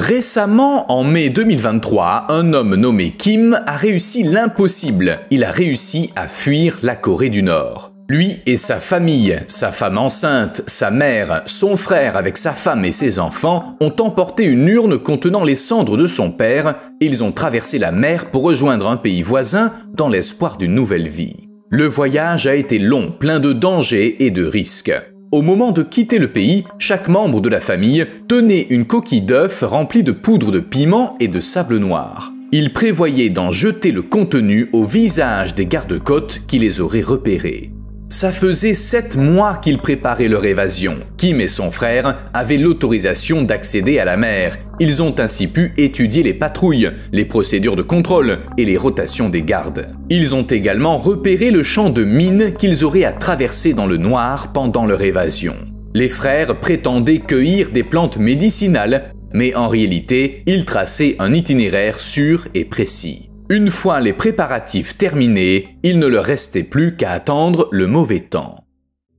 Récemment, en mai 2023, un homme nommé Kim a réussi l'impossible. Il a réussi à fuir la Corée du Nord. Lui et sa famille, sa femme enceinte, sa mère, son frère avec sa femme et ses enfants ont emporté une urne contenant les cendres de son père et ils ont traversé la mer pour rejoindre un pays voisin dans l'espoir d'une nouvelle vie. Le voyage a été long, plein de dangers et de risques. Au moment de quitter le pays, chaque membre de la famille tenait une coquille d'œuf remplie de poudre de piment et de sable noir. Ils prévoyaient d'en jeter le contenu au visage des gardes-côtes qui les auraient repérés. Ça faisait 7 mois qu'ils préparaient leur évasion. Kim et son frère avaient l'autorisation d'accéder à la mer. Ils ont ainsi pu étudier les patrouilles, les procédures de contrôle et les rotations des gardes. Ils ont également repéré le champ de mines qu'ils auraient à traverser dans le noir pendant leur évasion. Les frères prétendaient cueillir des plantes médicinales, mais en réalité, ils traçaient un itinéraire sûr et précis. Une fois les préparatifs terminés, il ne leur restait plus qu'à attendre le mauvais temps.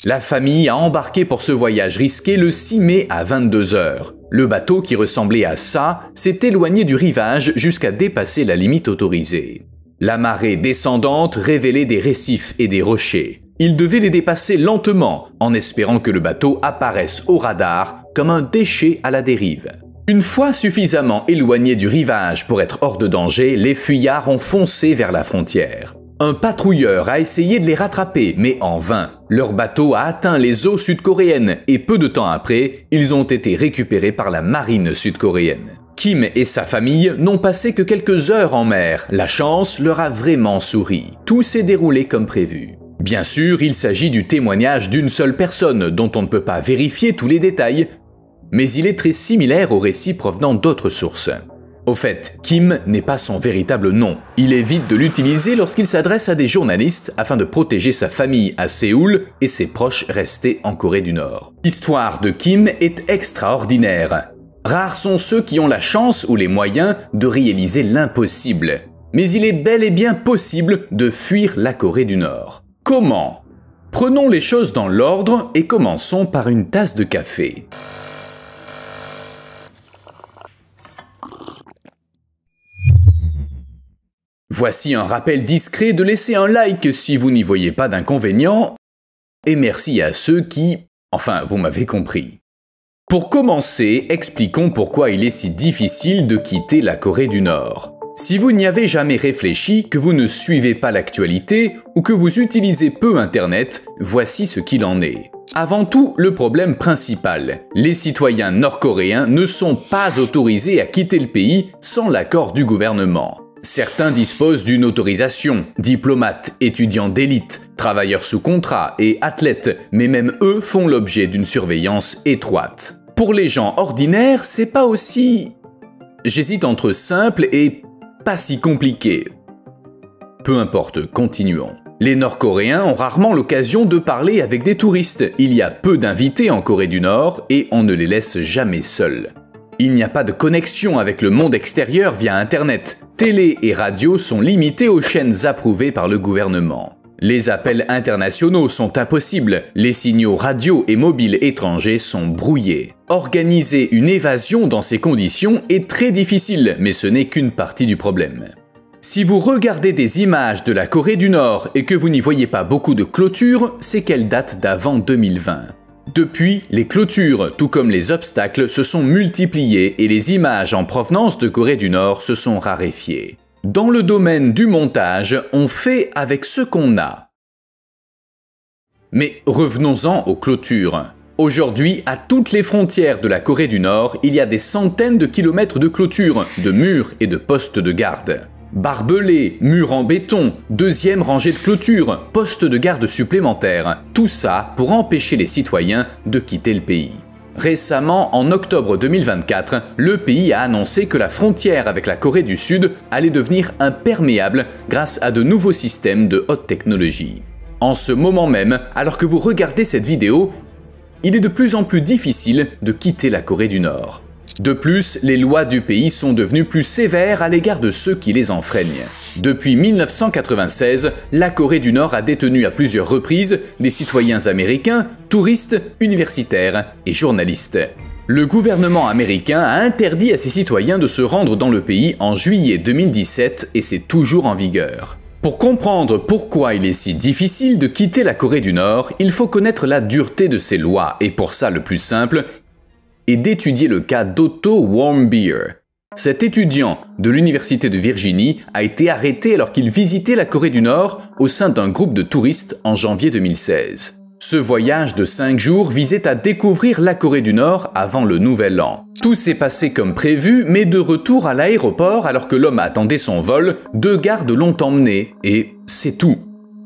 La famille a embarqué pour ce voyage risqué le 6 mai à 22 h. Le bateau qui ressemblait à ça s'est éloigné du rivage jusqu'à dépasser la limite autorisée. La marée descendante révélait des récifs et des rochers. Ils devaient les dépasser lentement en espérant que le bateau apparaisse au radar comme un déchet à la dérive. Une fois suffisamment éloignés du rivage pour être hors de danger, les fuyards ont foncé vers la frontière. Un patrouilleur a essayé de les rattraper, mais en vain. Leur bateau a atteint les eaux sud-coréennes et peu de temps après, ils ont été récupérés par la marine sud-coréenne. Kim et sa famille n'ont passé que quelques heures en mer. La chance leur a vraiment souri. Tout s'est déroulé comme prévu. Bien sûr, il s'agit du témoignage d'une seule personne dont on ne peut pas vérifier tous les détails, mais il est très similaire aux récits provenant d'autres sources. Au fait, Kim n'est pas son véritable nom. Il évite de l'utiliser lorsqu'il s'adresse à des journalistes afin de protéger sa famille à Séoul et ses proches restés en Corée du Nord. L'histoire de Kim est extraordinaire. Rares sont ceux qui ont la chance ou les moyens de réaliser l'impossible. Mais il est bel et bien possible de fuir la Corée du Nord. Comment? Prenons les choses dans l'ordre et commençons par une tasse de café. Voici un rappel discret de laisser un like si vous n'y voyez pas d'inconvénient, et merci à ceux qui... enfin, vous m'avez compris. Pour commencer, expliquons pourquoi il est si difficile de quitter la Corée du Nord. Si vous n'y avez jamais réfléchi, que vous ne suivez pas l'actualité ou que vous utilisez peu Internet, voici ce qu'il en est. Avant tout, le problème principal. Les citoyens nord-coréens ne sont pas autorisés à quitter le pays sans l'accord du gouvernement. Certains disposent d'une autorisation, diplomates, étudiants d'élite, travailleurs sous contrat et athlètes, mais même eux font l'objet d'une surveillance étroite. Pour les gens ordinaires, c'est pas aussi... j'hésite entre simple et pas si compliqué. Peu importe, continuons. Les Nord-Coréens ont rarement l'occasion de parler avec des touristes. Il y a peu d'invités en Corée du Nord et on ne les laisse jamais seuls. Il n'y a pas de connexion avec le monde extérieur via Internet. Télé et radio sont limités aux chaînes approuvées par le gouvernement. Les appels internationaux sont impossibles. Les signaux radio et mobiles étrangers sont brouillés. Organiser une évasion dans ces conditions est très difficile, mais ce n'est qu'une partie du problème. Si vous regardez des images de la Corée du Nord et que vous n'y voyez pas beaucoup de clôtures, c'est qu'elles datent d'avant 2020. Depuis, les clôtures, tout comme les obstacles, se sont multipliés et les images en provenance de Corée du Nord se sont raréfiées. Dans le domaine du montage, on fait avec ce qu'on a. Mais revenons-en aux clôtures. Aujourd'hui, à toutes les frontières de la Corée du Nord, il y a des centaines de kilomètres de clôtures, de murs et de postes de garde. Barbelés, murs en béton, deuxième rangée de clôture, postes de garde supplémentaires, tout ça pour empêcher les citoyens de quitter le pays. Récemment, en octobre 2024, le pays a annoncé que la frontière avec la Corée du Sud allait devenir imperméable grâce à de nouveaux systèmes de haute technologie. En ce moment même, alors que vous regardez cette vidéo, il est de plus en plus difficile de quitter la Corée du Nord. De plus, les lois du pays sont devenues plus sévères à l'égard de ceux qui les enfreignent. Depuis 1996, la Corée du Nord a détenu à plusieurs reprises des citoyens américains, touristes, universitaires et journalistes. Le gouvernement américain a interdit à ses citoyens de se rendre dans le pays en juillet 2017 et c'est toujours en vigueur. Pour comprendre pourquoi il est si difficile de quitter la Corée du Nord, il faut connaître la dureté de ces lois et pour ça le plus simple est d'étudier le cas d'Otto Warmbier. Cet étudiant de l'Université de Virginie a été arrêté alors qu'il visitait la Corée du Nord au sein d'un groupe de touristes en janvier 2016. Ce voyage de 5 jours visait à découvrir la Corée du Nord avant le Nouvel An. Tout s'est passé comme prévu, mais de retour à l'aéroport alors que l'homme attendait son vol, 2 gardes l'ont emmené, et c'est tout.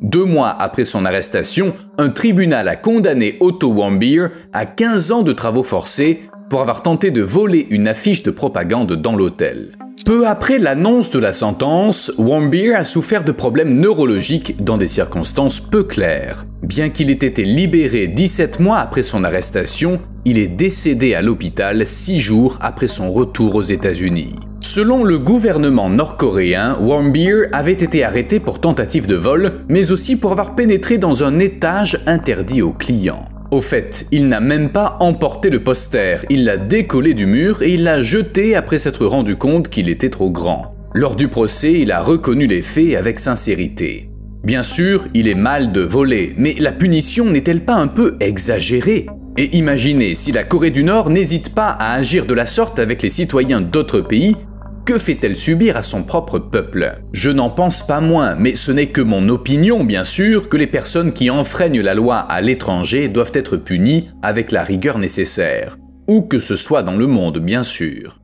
2 mois après son arrestation, un tribunal a condamné Otto Warmbier à 15 ans de travaux forcés pour avoir tenté de voler une affiche de propagande dans l'hôtel. Peu après l'annonce de la sentence, Warmbier a souffert de problèmes neurologiques dans des circonstances peu claires. Bien qu'il ait été libéré 17 mois après son arrestation, il est décédé à l'hôpital 6 jours après son retour aux États-Unis. Selon le gouvernement nord-coréen, Warmbier avait été arrêté pour tentative de vol, mais aussi pour avoir pénétré dans un étage interdit aux clients. Au fait, il n'a même pas emporté le poster, il l'a décollé du mur et il l'a jeté après s'être rendu compte qu'il était trop grand. Lors du procès, il a reconnu les faits avec sincérité. Bien sûr, il est mal de voler, mais la punition n'est-elle pas un peu exagérée ? Et imaginez si la Corée du Nord n'hésite pas à agir de la sorte avec les citoyens d'autres pays, que fait-elle subir à son propre peuple? Je n'en pense pas moins, mais ce n'est que mon opinion bien sûr, que les personnes qui enfreignent la loi à l'étranger doivent être punies avec la rigueur nécessaire. Où que ce soit dans le monde bien sûr.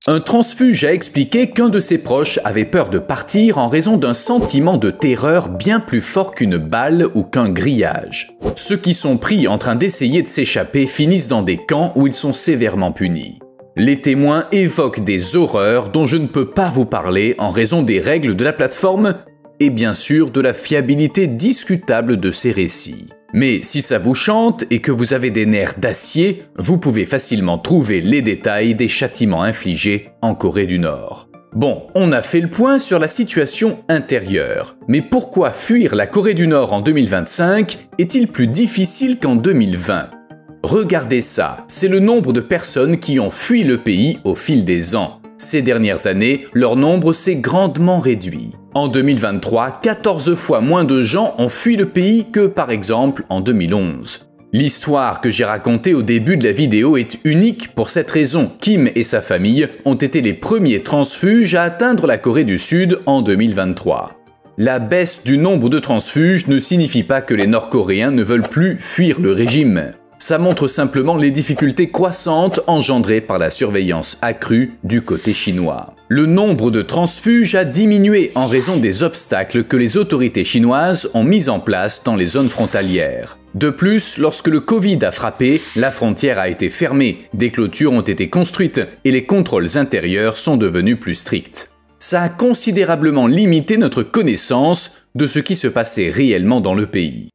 Un transfuge a expliqué qu'un de ses proches avait peur de partir en raison d'un sentiment de terreur bien plus fort qu'une balle ou qu'un grillage. Ceux qui sont pris en train d'essayer de s'échapper finissent dans des camps où ils sont sévèrement punis. Les témoins évoquent des horreurs dont je ne peux pas vous parler en raison des règles de la plateforme et bien sûr de la fiabilité discutable de ces récits. Mais si ça vous chante et que vous avez des nerfs d'acier, vous pouvez facilement trouver les détails des châtiments infligés en Corée du Nord. Bon, on a fait le point sur la situation intérieure. Mais pourquoi fuir la Corée du Nord en 2025 est-il plus difficile qu'en 2020 ? Regardez ça, c'est le nombre de personnes qui ont fui le pays au fil des ans. Ces dernières années, leur nombre s'est grandement réduit. En 2023, 14 fois moins de gens ont fui le pays que par exemple en 2011. L'histoire que j'ai racontée au début de la vidéo est unique pour cette raison. Kim et sa famille ont été les premiers transfuges à atteindre la Corée du Sud en 2023. La baisse du nombre de transfuges ne signifie pas que les Nord-Coréens ne veulent plus fuir le régime. Ça montre simplement les difficultés croissantes engendrées par la surveillance accrue du côté chinois. Le nombre de transfuges a diminué en raison des obstacles que les autorités chinoises ont mis en place dans les zones frontalières. De plus, lorsque le Covid a frappé, la frontière a été fermée, des clôtures ont été construites et les contrôles intérieurs sont devenus plus stricts. Ça a considérablement limité notre connaissance de ce qui se passait réellement dans le pays.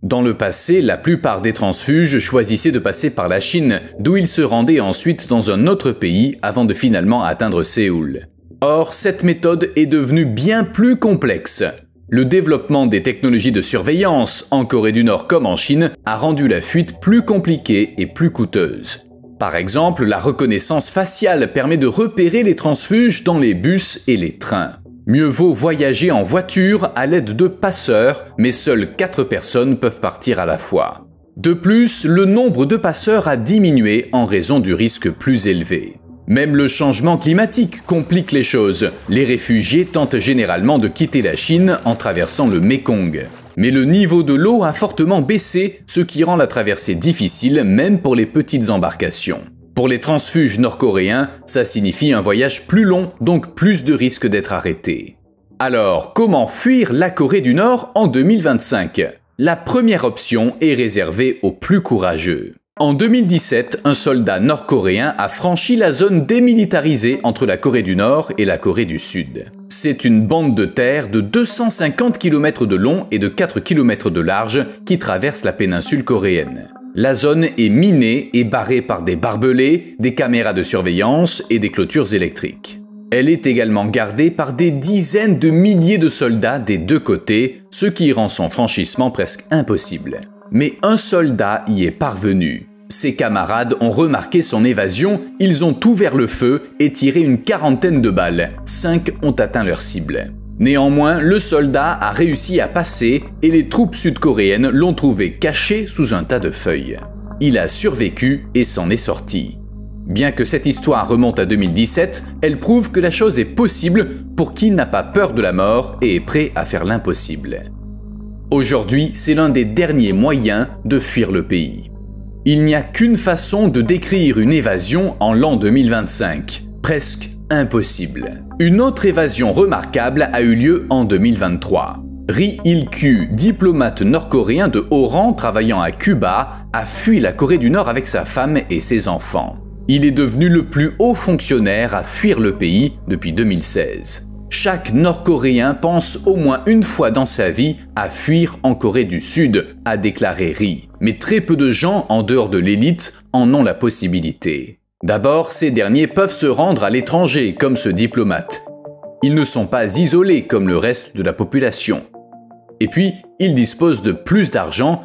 Dans le passé, la plupart des transfuges choisissaient de passer par la Chine, d'où ils se rendaient ensuite dans un autre pays avant de finalement atteindre Séoul. Or, cette méthode est devenue bien plus complexe. Le développement des technologies de surveillance, en Corée du Nord comme en Chine, a rendu la fuite plus compliquée et plus coûteuse. Par exemple, la reconnaissance faciale permet de repérer les transfuges dans les bus et les trains. Mieux vaut voyager en voiture à l'aide de passeurs, mais seules 4 personnes peuvent partir à la fois. De plus, le nombre de passeurs a diminué en raison du risque plus élevé. Même le changement climatique complique les choses. Les réfugiés tentent généralement de quitter la Chine en traversant le Mékong. Mais le niveau de l'eau a fortement baissé, ce qui rend la traversée difficile même pour les petites embarcations. Pour les transfuges nord-coréens, ça signifie un voyage plus long, donc plus de risques d'être arrêtés. Alors, comment fuir la Corée du Nord en 2025 ? La première option est réservée aux plus courageux. En 2017, un soldat nord-coréen a franchi la zone démilitarisée entre la Corée du Nord et la Corée du Sud. C'est une bande de terre de 250 km de long et de 4 km de large qui traverse la péninsule coréenne. La zone est minée et barrée par des barbelés, des caméras de surveillance et des clôtures électriques. Elle est également gardée par des dizaines de milliers de soldats des deux côtés, ce qui rend son franchissement presque impossible. Mais un soldat y est parvenu. Ses camarades ont remarqué son évasion, ils ont ouvert le feu et tiré une quarantaine de balles. 5 ont atteint leur cible. Néanmoins, le soldat a réussi à passer et les troupes sud-coréennes l'ont trouvé caché sous un tas de feuilles. Il a survécu et s'en est sorti. Bien que cette histoire remonte à 2017, elle prouve que la chose est possible pour qui n'a pas peur de la mort et est prêt à faire l'impossible. Aujourd'hui, c'est l'un des derniers moyens de fuir le pays. Il n'y a qu'une façon de décrire une évasion en l'an 2025, presque impossible. Une autre évasion remarquable a eu lieu en 2023. Ri Il-kyu, diplomate nord-coréen de haut rang travaillant à Cuba, a fui la Corée du Nord avec sa femme et ses enfants. Il est devenu le plus haut fonctionnaire à fuir le pays depuis 2016. Chaque Nord-Coréen pense au moins une fois dans sa vie à fuir en Corée du Sud, a déclaré Ri. Mais très peu de gens, en dehors de l'élite, en ont la possibilité. D'abord, ces derniers peuvent se rendre à l'étranger, comme ce diplomate. Ils ne sont pas isolés comme le reste de la population. Et puis, ils disposent de plus d'argent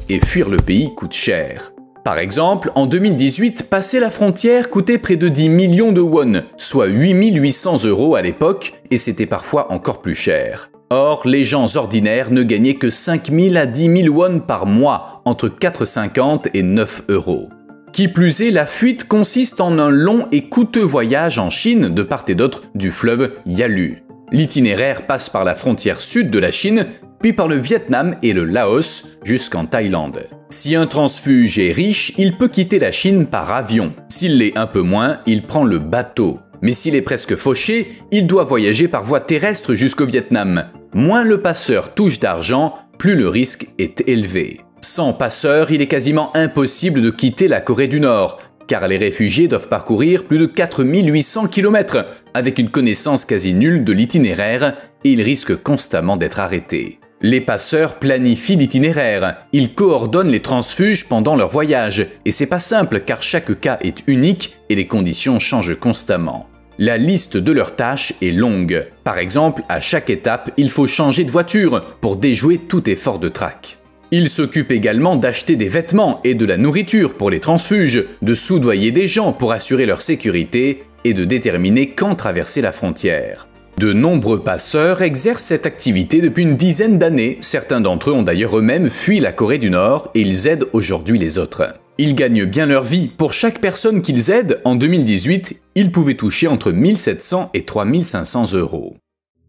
et fuir le pays coûte cher. Par exemple, en 2018, passer la frontière coûtait près de 10 millions de won, soit 8 800 € à l'époque, et c'était parfois encore plus cher. Or, les gens ordinaires ne gagnaient que 5 000 à 10 000 won par mois, entre 4,50 et 9 €. Qui plus est, la fuite consiste en un long et coûteux voyage en Chine de part et d'autre du fleuve Yalu. L'itinéraire passe par la frontière sud de la Chine, puis par le Vietnam et le Laos jusqu'en Thaïlande. Si un transfuge est riche, il peut quitter la Chine par avion. S'il l'est un peu moins, il prend le bateau. Mais s'il est presque fauché, il doit voyager par voie terrestre jusqu'au Vietnam. Moins le passeur touche d'argent, plus le risque est élevé. Sans passeur, il est quasiment impossible de quitter la Corée du Nord, car les réfugiés doivent parcourir plus de 4800 km, avec une connaissance quasi nulle de l'itinéraire, et ils risquent constamment d'être arrêtés. Les passeurs planifient l'itinéraire, ils coordonnent les transfuges pendant leur voyage, et c'est pas simple car chaque cas est unique et les conditions changent constamment. La liste de leurs tâches est longue. Par exemple, à chaque étape, il faut changer de voiture pour déjouer tout effort de traque. Ils s'occupent également d'acheter des vêtements et de la nourriture pour les transfuges, de soudoyer des gens pour assurer leur sécurité et de déterminer quand traverser la frontière. De nombreux passeurs exercent cette activité depuis une dizaine d'années. Certains d'entre eux ont d'ailleurs eux-mêmes fui la Corée du Nord et ils aident aujourd'hui les autres. Ils gagnent bien leur vie. Pour chaque personne qu'ils aident, en 2018, ils pouvaient toucher entre 1700 et 3500 €.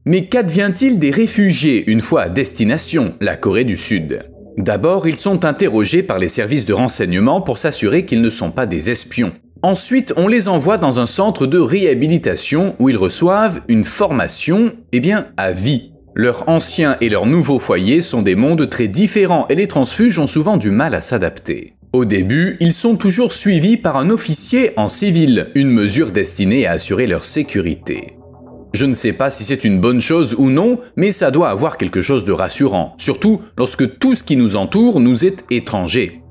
Mais qu'advient-il des réfugiés une fois à destination, la Corée du Sud ? D'abord, ils sont interrogés par les services de renseignement pour s'assurer qu'ils ne sont pas des espions. Ensuite, on les envoie dans un centre de réhabilitation où ils reçoivent une formation, à vie. Leurs anciens et leurs nouveaux foyers sont des mondes très différents et les transfuges ont souvent du mal à s'adapter. Au début, ils sont toujours suivis par un officier en civil, une mesure destinée à assurer leur sécurité. Je ne sais pas si c'est une bonne chose ou non, mais ça doit avoir quelque chose de rassurant, surtout lorsque tout ce qui nous entoure nous est étranger.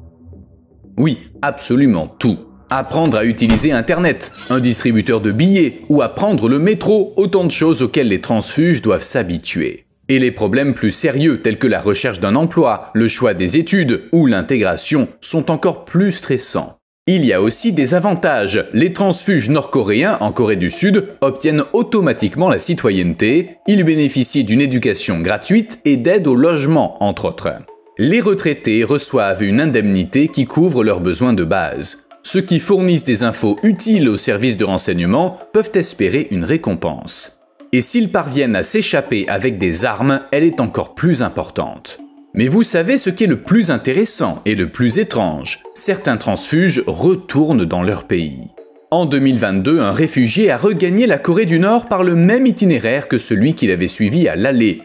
Oui, absolument tout. Apprendre à utiliser Internet, un distributeur de billets ou à prendre le métro, autant de choses auxquelles les transfuges doivent s'habituer. Et les problèmes plus sérieux tels que la recherche d'un emploi, le choix des études ou l'intégration sont encore plus stressants. Il y a aussi des avantages. Les transfuges nord-coréens en Corée du Sud obtiennent automatiquement la citoyenneté, ils bénéficient d'une éducation gratuite et d'aide au logement, entre autres. Les retraités reçoivent une indemnité qui couvre leurs besoins de base. Ceux qui fournissent des infos utiles aux services de renseignement peuvent espérer une récompense. Et s'ils parviennent à s'échapper avec des armes, elle est encore plus importante. Mais vous savez ce qui est le plus intéressant et le plus étrange, certains transfuges retournent dans leur pays. En 2022, un réfugié a regagné la Corée du Nord par le même itinéraire que celui qu'il avait suivi à l'aller.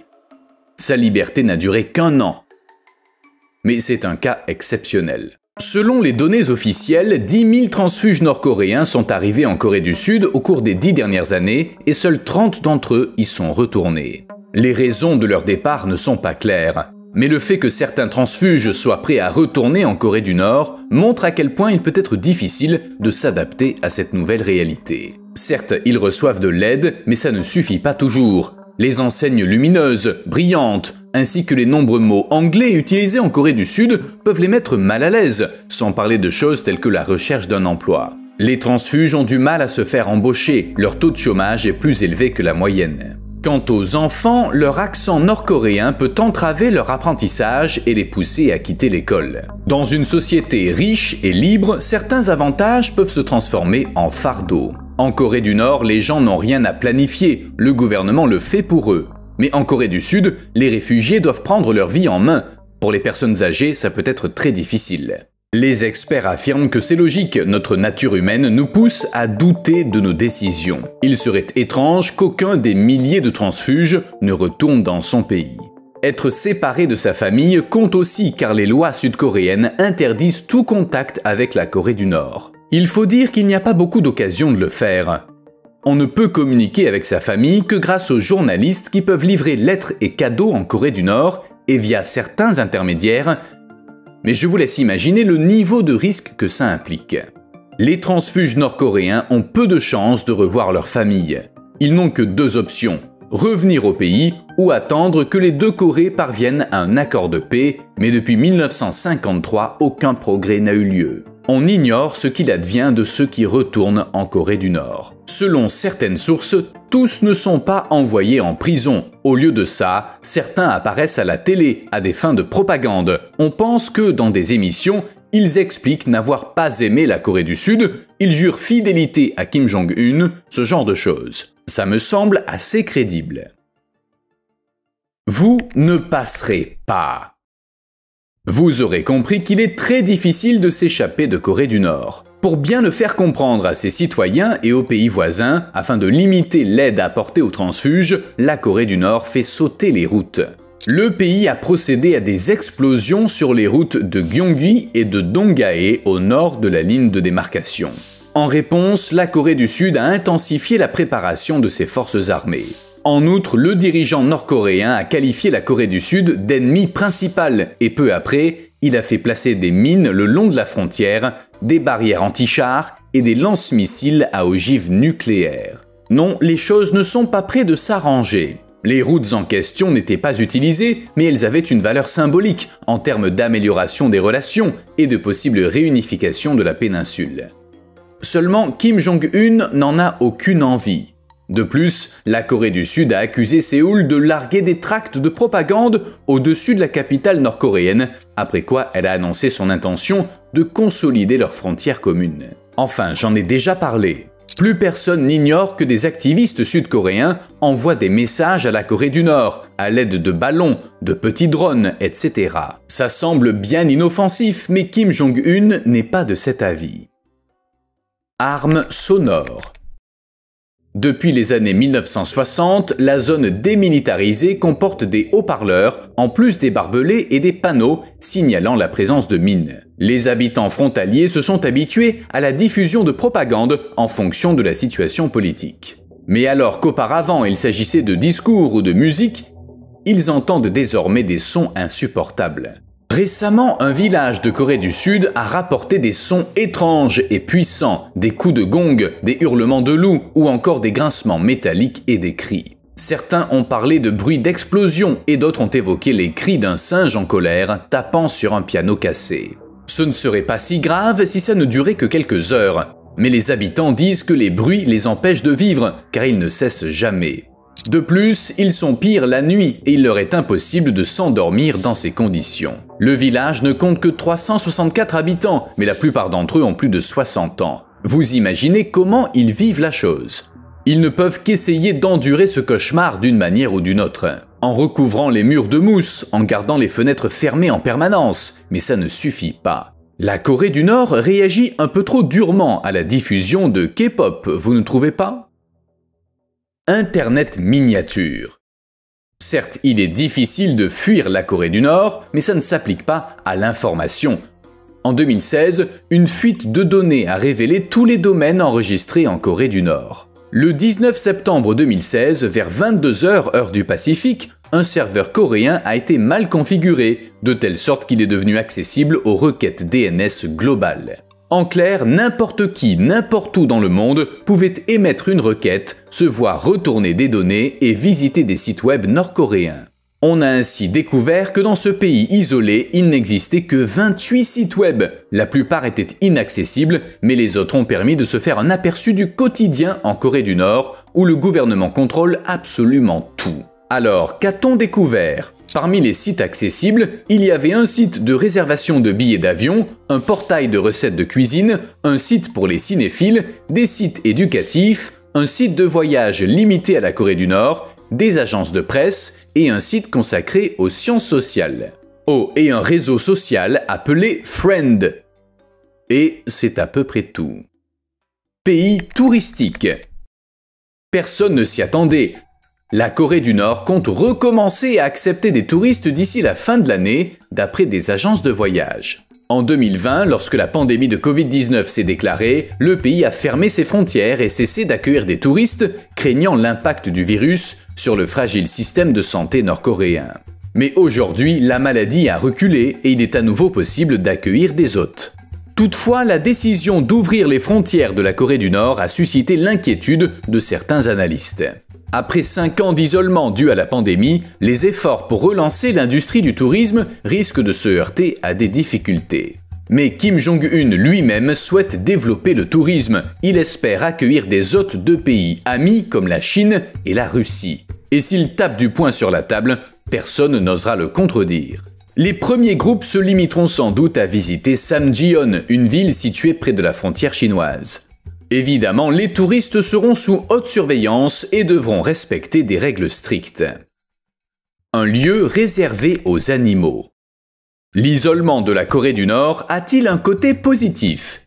Sa liberté n'a duré qu'1 an. Mais c'est un cas exceptionnel. Selon les données officielles, 10 000 transfuges nord-coréens sont arrivés en Corée du Sud au cours des 10 dernières années et seuls 30 d'entre eux y sont retournés. Les raisons de leur départ ne sont pas claires, mais le fait que certains transfuges soient prêts à retourner en Corée du Nord montre à quel point il peut être difficile de s'adapter à cette nouvelle réalité. Certes, ils reçoivent de l'aide, mais ça ne suffit pas toujours. Les enseignes lumineuses, brillantes, ainsi que les nombreux mots anglais utilisés en Corée du Sud peuvent les mettre mal à l'aise, sans parler de choses telles que la recherche d'un emploi. Les transfuges ont du mal à se faire embaucher, leur taux de chômage est plus élevé que la moyenne. Quant aux enfants, leur accent nord-coréen peut entraver leur apprentissage et les pousser à quitter l'école. Dans une société riche et libre, certains avantages peuvent se transformer en fardeau. En Corée du Nord, les gens n'ont rien à planifier, le gouvernement le fait pour eux. Mais en Corée du Sud, les réfugiés doivent prendre leur vie en main. Pour les personnes âgées, ça peut être très difficile. Les experts affirment que c'est logique, notre nature humaine nous pousse à douter de nos décisions. Il serait étrange qu'aucun des milliers de transfuges ne retourne dans son pays. Être séparé de sa famille compte aussi car les lois sud-coréennes interdisent tout contact avec la Corée du Nord. Il faut dire qu'il n'y a pas beaucoup d'occasions de le faire. On ne peut communiquer avec sa famille que grâce aux journalistes qui peuvent livrer lettres et cadeaux en Corée du Nord et via certains intermédiaires, mais je vous laisse imaginer le niveau de risque que ça implique. Les transfuges nord-coréens ont peu de chances de revoir leur famille. Ils n'ont que deux options, revenir au pays ou attendre que les deux Corées parviennent à un accord de paix, mais depuis 1953, aucun progrès n'a eu lieu. On ignore ce qu'il advient de ceux qui retournent en Corée du Nord. Selon certaines sources, tous ne sont pas envoyés en prison. Au lieu de ça, certains apparaissent à la télé à des fins de propagande. On pense que dans des émissions, ils expliquent n'avoir pas aimé la Corée du Sud, ils jurent fidélité à Kim Jong-un, ce genre de choses. Ça me semble assez crédible. Vous ne passerez pas. Vous aurez compris qu'il est très difficile de s'échapper de Corée du Nord. Pour bien le faire comprendre à ses citoyens et aux pays voisins, afin de limiter l'aide apportée aux transfuges, la Corée du Nord fait sauter les routes. Le pays a procédé à des explosions sur les routes de Gyeonggi et de Donggae au nord de la ligne de démarcation. En réponse, la Corée du Sud a intensifié la préparation de ses forces armées. En outre, le dirigeant nord-coréen a qualifié la Corée du Sud d'ennemi principal et peu après, il a fait placer des mines le long de la frontière, des barrières anti-chars et des lance-missiles à ogives nucléaires. Non, les choses ne sont pas près de s'arranger. Les routes en question n'étaient pas utilisées, mais elles avaient une valeur symbolique en termes d'amélioration des relations et de possible réunification de la péninsule. Seulement, Kim Jong-un n'en a aucune envie. De plus, la Corée du Sud a accusé Séoul de larguer des tracts de propagande au-dessus de la capitale nord-coréenne, après quoi elle a annoncé son intention de consolider leurs frontières communes. Enfin, j'en ai déjà parlé. Plus personne n'ignore que des activistes sud-coréens envoient des messages à la Corée du Nord, à l'aide de ballons, de petits drones, etc. Ça semble bien inoffensif, mais Kim Jong-un n'est pas de cet avis. Armes sonores. Depuis les années 1960, la zone démilitarisée comporte des haut-parleurs, en plus des barbelés et des panneaux signalant la présence de mines. Les habitants frontaliers se sont habitués à la diffusion de propagande en fonction de la situation politique. Mais alors qu'auparavant il s'agissait de discours ou de musique, ils entendent désormais des sons insupportables. Récemment, un village de Corée du Sud a rapporté des sons étranges et puissants, des coups de gong, des hurlements de loups ou encore des grincements métalliques et des cris. Certains ont parlé de bruits d'explosion et d'autres ont évoqué les cris d'un singe en colère tapant sur un piano cassé. Ce ne serait pas si grave si ça ne durait que quelques heures, mais les habitants disent que les bruits les empêchent de vivre car ils ne cessent jamais. De plus, ils sont pires la nuit et il leur est impossible de s'endormir dans ces conditions. Le village ne compte que 364 habitants, mais la plupart d'entre eux ont plus de 60 ans. Vous imaginez comment ils vivent la chose. Ils ne peuvent qu'essayer d'endurer ce cauchemar d'une manière ou d'une autre, en recouvrant les murs de mousse, en gardant les fenêtres fermées en permanence, mais ça ne suffit pas. La Corée du Nord réagit un peu trop durement à la diffusion de K-pop, vous ne trouvez pas ? Internet miniature. Certes, il est difficile de fuir la Corée du Nord, mais ça ne s'applique pas à l'information. En 2016, une fuite de données a révélé tous les domaines enregistrés en Corée du Nord. Le 19 septembre 2016, vers 22h heure du Pacifique, un serveur coréen a été mal configuré, de telle sorte qu'il est devenu accessible aux requêtes DNS globales. En clair, n'importe qui, n'importe où dans le monde pouvait émettre une requête, se voir retourner des données et visiter des sites web nord-coréens. On a ainsi découvert que dans ce pays isolé, il n'existait que 28 sites web. La plupart étaient inaccessibles, mais les autres ont permis de se faire un aperçu du quotidien en Corée du Nord, où le gouvernement contrôle absolument tout. Alors, qu'a-t-on découvert ? Parmi les sites accessibles, il y avait un site de réservation de billets d'avion, un portail de recettes de cuisine, un site pour les cinéphiles, des sites éducatifs, un site de voyage limité à la Corée du Nord, des agences de presse et un site consacré aux sciences sociales. Oh, et un réseau social appelé Friend. Et c'est à peu près tout. Pays touristique. Personne ne s'y attendait. La Corée du Nord compte recommencer à accepter des touristes d'ici la fin de l'année, d'après des agences de voyage. En 2020, lorsque la pandémie de Covid-19 s'est déclarée, le pays a fermé ses frontières et cessé d'accueillir des touristes, craignant l'impact du virus sur le fragile système de santé nord-coréen. Mais aujourd'hui, la maladie a reculé et il est à nouveau possible d'accueillir des hôtes. Toutefois, la décision d'ouvrir les frontières de la Corée du Nord a suscité l'inquiétude de certains analystes. Après 5 ans d'isolement dû à la pandémie, les efforts pour relancer l'industrie du tourisme risquent de se heurter à des difficultés. Mais Kim Jong-un lui-même souhaite développer le tourisme. Il espère accueillir des hôtes de pays amis comme la Chine et la Russie. Et s'il tape du poing sur la table, personne n'osera le contredire. Les premiers groupes se limiteront sans doute à visiter Samjiyon, une ville située près de la frontière chinoise. Évidemment, les touristes seront sous haute surveillance et devront respecter des règles strictes. Un lieu réservé aux animaux. L'isolement de la Corée du Nord a-t-il un côté positif?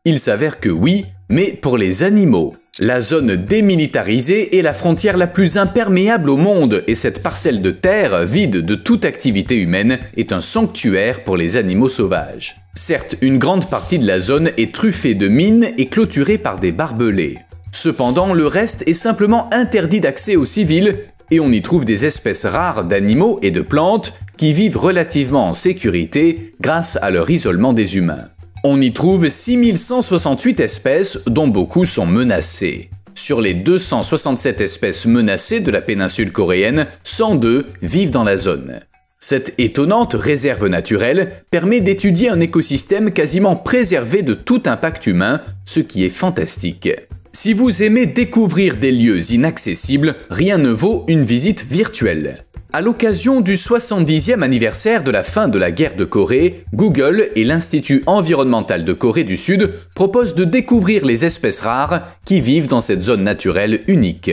Il s'avère que oui, mais pour les animaux. La zone démilitarisée est la frontière la plus imperméable au monde et cette parcelle de terre, vide de toute activité humaine, est un sanctuaire pour les animaux sauvages. Certes, une grande partie de la zone est truffée de mines et clôturée par des barbelés. Cependant, le reste est simplement interdit d'accès aux civils et on y trouve des espèces rares d'animaux et de plantes qui vivent relativement en sécurité grâce à leur isolement des humains. On y trouve 6168 espèces dont beaucoup sont menacées. Sur les 267 espèces menacées de la péninsule coréenne, 102 vivent dans la zone. Cette étonnante réserve naturelle permet d'étudier un écosystème quasiment préservé de tout impact humain, ce qui est fantastique. Si vous aimez découvrir des lieux inaccessibles, rien ne vaut une visite virtuelle. À l'occasion du 70e anniversaire de la fin de la guerre de Corée, Google et l'Institut environnemental de Corée du Sud proposent de découvrir les espèces rares qui vivent dans cette zone naturelle unique.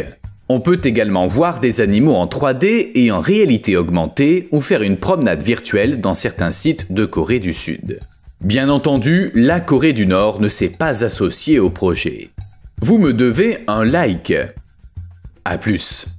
On peut également voir des animaux en 3D et en réalité augmentée ou faire une promenade virtuelle dans certains sites de Corée du Sud. Bien entendu, la Corée du Nord ne s'est pas associée au projet. Vous me devez un like. À plus.